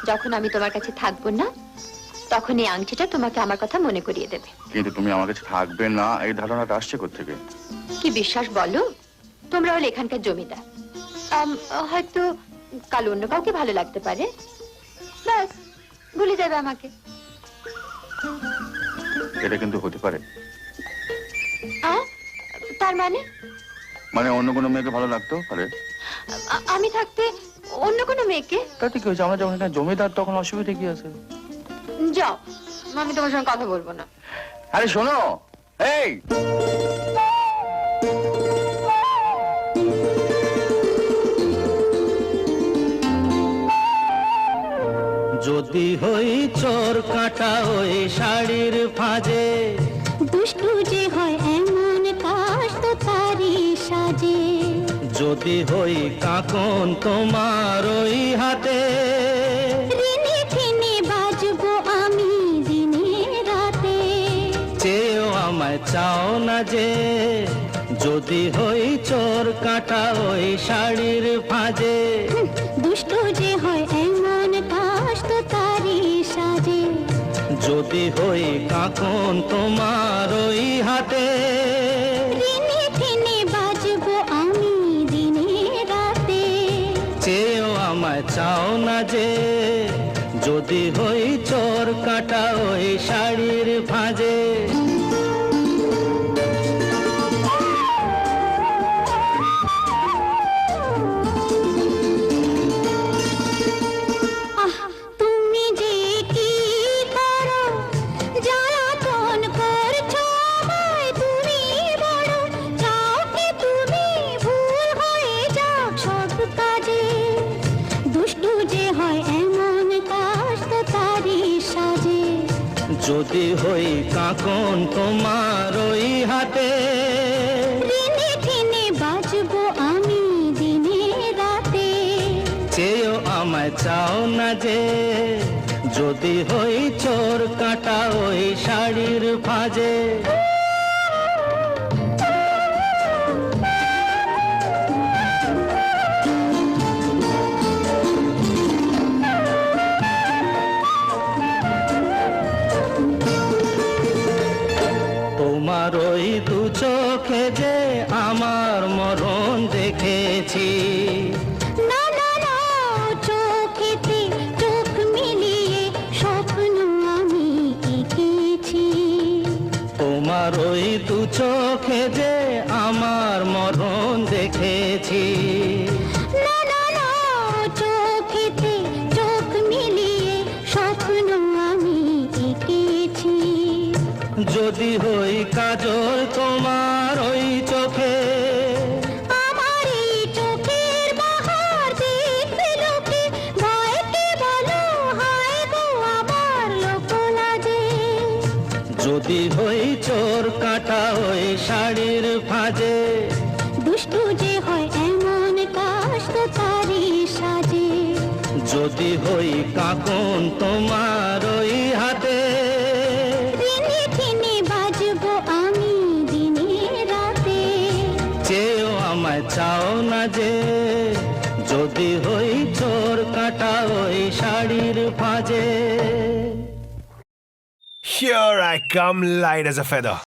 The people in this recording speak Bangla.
যখন আমি তোমার কাছে থাকবো না তখন এই আংটিটা তোমাকে আমার কথা মনে করিয়ে দেবে। কিন্তু তুমি আমার কাছে থাকবে না এই ধারণাটা আসছে কোত্থেকে? কি বিশ্বাস বলো? তোমরা হলে এখানকার জমিদার, হয়তো কাল অন্য কাউকে ভালো লাগতে পারে, ব্যাস ভুলে যাবে আমাকে। এটা কিন্তু হতে পারে। তার মানে? মানে অন্য কোনো মেয়েকে ভালো লাগতেও পারে। আমি থাকতে অন্য কোনো মেয়েকে? তাতে কি হয়েছে? আমরা যখন এখানে জমিদার তখন অসুবিধা কি আছে? যাও, আমি তোমার সঙ্গে কথা বলবো না। আরে শোনো, এই যদি হই চোর কাটা ওই শাড়ির ফাঁজে, দুষ্টু যে হয় এমন কাশ তো তারি সাজে। যদি হই কাকন তোমার ওই হাতে, ঋণে ঠেনে বাজবো আমি দিনে রাতে। চেয়েও আমায় চাও না যে, যদি হই চোর কাটা ওই শাড়ির ফাঁজে। দুষ্টু যে হয় এমন কাশ তো তারি সাজে। যদি হই কাকন তোমার ওই হাতে, ঋণে ঠেনে বাজবো আমি দিনে রাতে। চেয়েও আমায় চাও না যে, যদি হই চোর কাটা ওই শাড়ির ফাঁজে। তুমি যে কি করো, জ্বালাতন করছো আমায় তুমি বড়। চাও কি তুমি ভুল হয়ে যাও সব কাজে। দুষ্টু যে হয় এমন কাশ তো তারি সাজে। যদি হই কাকন তোমার ওই হাতে, ঋণে ঠেনে বাজবো আমি দিনে রাতে। চেয়েও আমায় চাও না যে, যদি হই চোর কাটা ওই শাড়ির ফাঁজে। তোমার ওই দু চোখে যে আমার মরণ দেখেছি। না না না, চোখেতে চোখ মিলিয়ে স্বপ্ন আমি এঁকেছি। তোমার ওই দু চোখে যে আমার মরণ দেখেছি। না না না, চোখেতে চোখ মিলিয়ে স্বপ্ন আমি এঁকেছি। যদি হই কাজল তোমার ওই চোখে, আমার এই চোখের বাহার দেখবে লোকে। ভয়কে বলো হায় গো আমার লোক লাজে। যদি হই চোর কাটা ওই শাড়ির ফাঁজে। দুষ্টু যে হয় এমন কাশ তো তারি সাজে। যদি হই কাকন তোমার ওই হাতে, ঋণে ঠেনে বাজবো আমি দিনে রাতে। চেয়েও আমায় চাও না যে, যদি হই চোর কাটা ওই শাড়ির ফাঁজে। Here I come light as a feather.